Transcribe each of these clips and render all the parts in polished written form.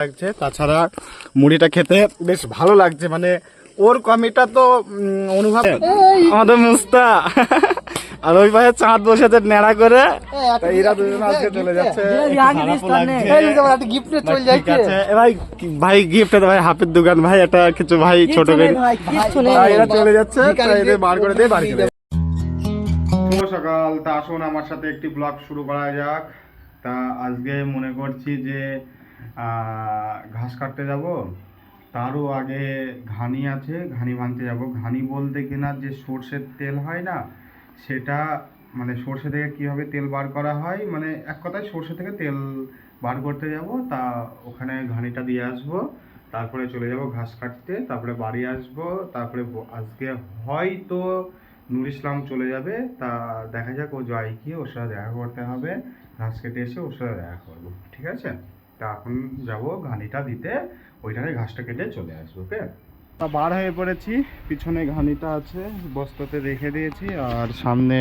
লাগছে। তাছাড়া মুড়িটা খেতে বেশ ভালো লাগছে, মানে ওর কমিটা তো অনুভব আমাদের মুস্তা আর ওই পাশে চাঁদ বসেছে নেড়া করে, এরা দুজন আজকে চলে যাচ্ছে। ভাই ভাই গিফট ভাই হাফের দোকান ভাই একটা কিছু ভাই ছোট করে এরা চলে যাচ্ছে, এদের বার করে দিয়ে বাড়ি চলে। শুভ সকাল, তা আসুন আমার সাথে একটি ব্লগ শুরু করা যাক। তা আজকে মনে করছি যে ঘাস কাটতে যাব, তারও আগে ঘানি আছে, ঘানি ভাঙতে যাব। ঘানি বলতে কিনা যে সর্ষের তেল হয় না, সেটা মানে সর্ষে থেকে কীভাবে তেল বার করা হয়, মানে এক কথায় সর্ষে থেকে তেল বার করতে যাব। তা ওখানে ঘানিটা দিয়ে আসবো, তারপরে চলে যাব ঘাস কাটতে, তারপরে বাড়ি আসবো। তারপরে আজকে হয়তো নুর ইসলাম চলে যাবে, তা দেখা যাক ও যায় কি, ওর সাথে দেখা করতে হবে। ঘাস কেটে এসে ওর সাথে দেখা করবো, ঠিক আছে? তা এখন যাবো ঘানিটা দিতে, ওইখানে ঘাসটা কেটে চলে আসবো। ওকে, তা বার হয়ে পড়েছি, পিছনে ঘানিটা আছে বস্তাতে রেখে দিয়েছি, আর সামনে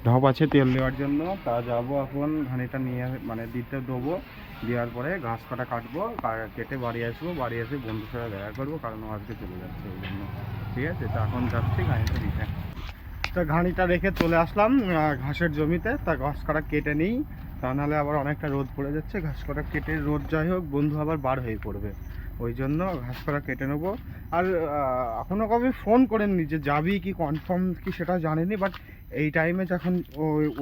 ঢপ আছে তেল দেওয়ার জন্য। তা যাবো এখন ঘানিটা নিয়ে মানে দিতে দেবো, দেওয়ার পরে ঘাস কাটা কাটবো, কেটে বাড়ি আসবো। বাড়ি এসে বন্ধুর সাথে দেখা করবো, কারণ ও আজকে চলে যাচ্ছে ওই জন্য। ঠিক আছে, তা এখন যাচ্ছি ঘানিটা দিতে। তা ঘানিটা রেখে চলে আসলাম ঘাসের জমিতে। তা ঘাস কাটা কেটে নিই, তা নাহলে আবার অনেকটা রোদ পড়ে যাচ্ছে। ঘাস কাটা কেটে রোদ যাই হোক, বন্ধু আবার বার হয়ে পড়বে, ওই জন্য ঘাস কাটা কেটে নেবো। আর এখনও কবে ফোন করেননি যে যাবি কি, কনফার্ম কি সেটা জানেনি, বাট এই টাইমে যখন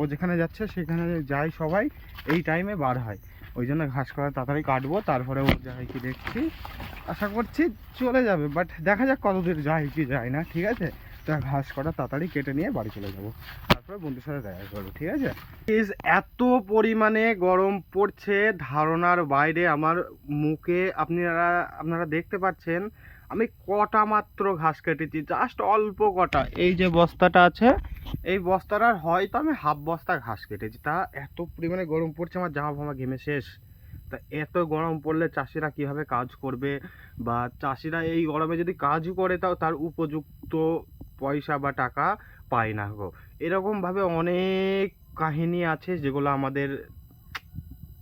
ও যেখানে যাচ্ছে সেখানে যায় সবাই, এই টাইমে বার হয়, ওই জন্য ঘাস কাটা তাড়াতাড়ি কাটবো। তারপরে ও যায় কি দেখছি, আশা করছি চলে যাবে, বাট দেখা যাক কতদূর যায় কি যায় না। ঠিক আছে, তা ঘাস কাটা তাড়াতাড়ি কেটে নিয়ে বাড়ি চলে যাব, তারপরে বন্ধুর সাথে দেখা করবো। ঠিক আছে, এত পরিমাণে গরম পড়ছে ধারণার বাইরে। আমার মুখে আপনারা দেখতে পাচ্ছেন আমি কটা মাত্র ঘাস কেটেছি, জাস্ট অল্প কটা। এই যে বস্তাটা আছে, এই বস্তাটার হয়তো আমি হাফ বস্তা ঘাস কেটেছি। তা এত পরিমাণে গরম পড়ছে, আমার জামা ফামা ঘেমে শেষ। তা এত গরম পড়লে চাষিরা কিভাবে কাজ করবে, বা চাষিরা এই গরমে যদি কাজও করে তাও তার উপযুক্ত পয়সা বা টাকা পায় না গো। এরকমভাবে অনেক কাহিনী আছে যেগুলো আমাদের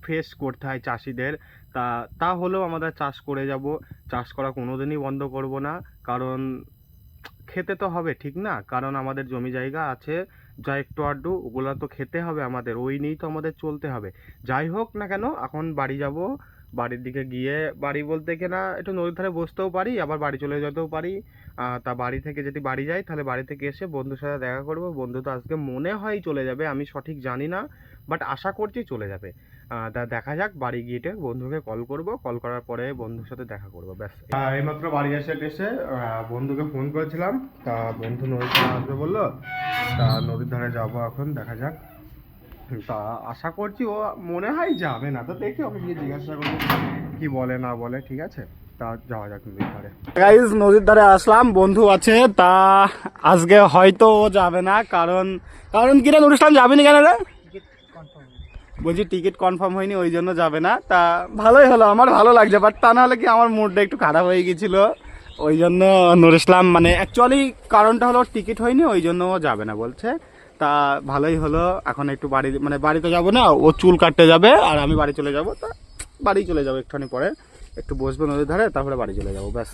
ফেস করতে হয় চাষিদের। তা হলেও আমাদের চাষ করে যাব, চাষ করা কোনোদিনই বন্ধ করব না, কারণ খেতে তো হবে, ঠিক না? কারণ আমাদের জমি জায়গা আছে যা একটু আড্ডু, ওগুলো তো খেতে হবে আমাদের, ওই নিয়েই তো আমাদের চলতে হবে। যাই হোক না কেন, এখন বাড়ি যাব। বাড়ির দিকে গিয়ে, বাড়ি বলতে কিনা একটু নদীর ধারে বসতেও পারি, আবার বাড়ি চলে যেতেও পারি। তা বাড়ি থেকে যদি বাড়ি যাই, তাহলে বাড়ি থেকে এসে বন্ধুর সাথে দেখা করব। বন্ধু তো আজকে মনে হয় চলে যাবে, আমি সঠিক জানি না, বাট আশা করছি চলে যাবে। তা দেখা যাক, বাড়ি গিয়ে বন্ধুকে কল করব, কল করার পরে বন্ধুর সাথে দেখা করব, ব্যাস। এইমাত্র বাড়ি এসে বন্ধুকে ফোন করেছিলাম, তা বন্ধু নদীর ধারে আসবে বললো, তা নদীর ধারে যাবো এখন, দেখা যাক। তা আশা করছি ও মনে হয় যাবে না, তো দেখি ওকে গিয়ে জিজ্ঞাসা করবো কি বলে না বলে। ঠিক আছে, তা যাওয়া যাক নদীর ধারে। গাইস, নদীর ধারে আসলাম, বন্ধু আছে। তা আজকে হয়তো ও যাবে না, কারণ কি রে নুর ইসলাম, যাবি না কেন রে? বলছি টিকিট কনফার্ম হয়নি, ওই জন্য যাবে না। তা ভালোই হলো, আমার ভালো লাগছে, বাট তা নাহলে কি আমার মুডটা একটু খারাপ হয়ে গেছিলো, ওই জন্য নুর ইসলাম মানে অ্যাকচুয়ালি কারণটা হলো টিকিট হয়নি, ওই জন্য ও যাবে না বলছে। তা ভালোই হলো, এখন একটু বাড়িতে যাবো না, ও চুল কাটতে যাবে আর আমি বাড়ি চলে যাব। তা বাড়ি চলে যাবো একটুখানি পরে, একটু বসবো নদীর ধারে, তারপরে বাড়ি চলে যাবো, ব্যাস।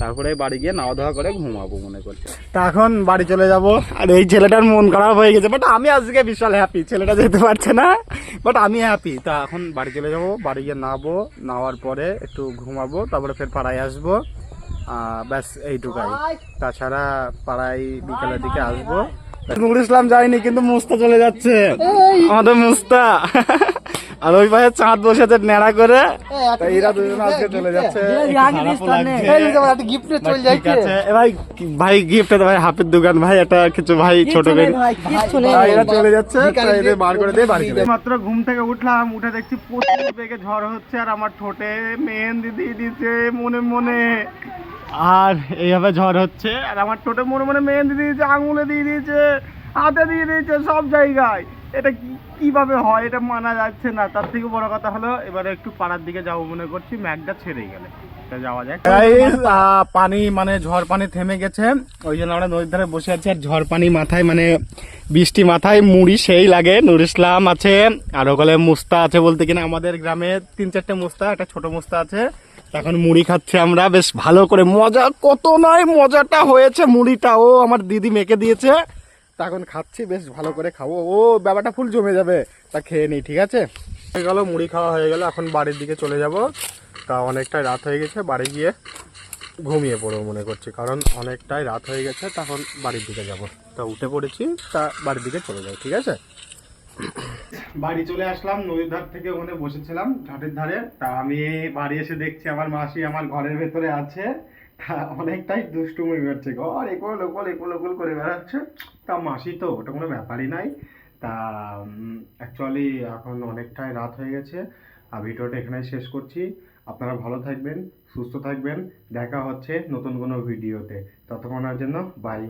তারপরে বাড়ি গিয়ে নাওয়া দাওয়া করে ঘুমাবো মনে করছে। তা এখন বাড়ি চলে যাব। আর এই ছেলেটার মন খারাপ হয়ে গেছে, বাট আমি আজকে বিশাল হ্যাপি, ছেলেটা যেতে পারছে না, বাট আমি হ্যাপি। তা এখন বাড়ি চলে যাব, বাড়ি গিয়ে নাওয়ার পরে একটু ঘুমাবো, তারপরে ফের পাড়ায় আসবো, ব্যাস এইটুকাই। তাছাড়া পাড়ায় বিকেলের দিকে আসবো। নুর ইসলাম যায়নি, কিন্তু মুস্তা চলে যাচ্ছে, আমাদের মুস্তা আর ওই পাশে চাঁদ বসেছে নেড়া করে, এরা দুজন আজকে চলে যাচ্ছে। ভাই গিফট ভাই হাফের দোকান ভাই একটা কিছু ভাই ছোট করে এরা চলে যাচ্ছে, এদের বার করে দিয়ে বাড়ি। মাত্র ঘুম থেকে উঠলাম, উঠে দেখছি প্রচুর বেগে ঝড় হচ্ছে, আর আমার ঠোঁটে মেহেন্দি দিয়ে দিয়েছে মনে মনে, আর এইভাবে ঝড় হচ্ছে, আর আমার ঠোঁটে মনে মনে মেহেন্দি দিয়েছে, আঙুলে দিয়ে দিয়েছে, হাতে দিয়ে দিয়েছে, সব জায়গায়। এটা কিভাবে হয় এটা মানা যাচ্ছে না। তার থেকে বড় কথা হলো এবারে একটু পাড়ার দিকে যাবো মনে করছি, ম্যাগটা ছেড়ে গেলে যাওয়া যায়। পানি মানে ঝড় পানি থেমে গেছে, ওই জন্য আমরা নদীর ধারে বসে আছি। আর ঝড় পানি মাথায় মানে বৃষ্টি মাথায় মুড়ি সেই লাগে। নুর ইসলাম আছে, আর ওখানে মুস্তা আছে বলতে কিনা আমাদের গ্রামে 3-4টে মুস্তা, একটা ছোট মুস্তা আছে। এখন মুড়ি খাচ্ছি আমরা বেশ ভালো করে, মজা কত নয় মজাটা হয়েছে। মুড়িটা ও আমার দিদি মেখে দিয়েছে, তা এখন খাচ্ছি বেশ ভালো করে খাবো। ও ব্যাপারটা ফুল জমে যাবে, তা খেয়ে নিই ঠিক আছে। হয়ে গেল মুড়ি খাওয়া হয়ে গেল, এখন বাড়ির দিকে চলে যাব। তা অনেকটাই রাত হয়ে গেছে, বাড়ি গিয়ে ঘুমিয়ে পড়বো মনে করছি, কারণ অনেকটাই রাত হয়ে গেছে। তখন বাড়ির দিকে যাব, তা উঠে পড়েছি, তা বাড়ির দিকে চলে যাই ঠিক আছে। বাড়ি চলে আসলাম, নদীর ধার থেকে ওখানে বসেছিলাম ঘাটের ধারে। তা আমি বাড়ি এসে দেখছি আমার মাসি আমার ঘরের ভেতরে আছে। তা অনেকটাই দুষ্টুমি করছে, ঘর একুল ওকুল একুল ওকুল করে বেড়াচ্ছে। তা মাসি তো ওটা কোনো ব্যাপারই নাই। তা অ্যাকচুয়ালি এখন অনেকটাই রাত হয়ে গেছে, আর ভিডিওটা এখানেই শেষ করছি। আপনারা ভালো থাকবেন, সুস্থ থাকবেন, দেখা হচ্ছে নতুন কোনো ভিডিওতে। ততক্ষণের জন্য বাই।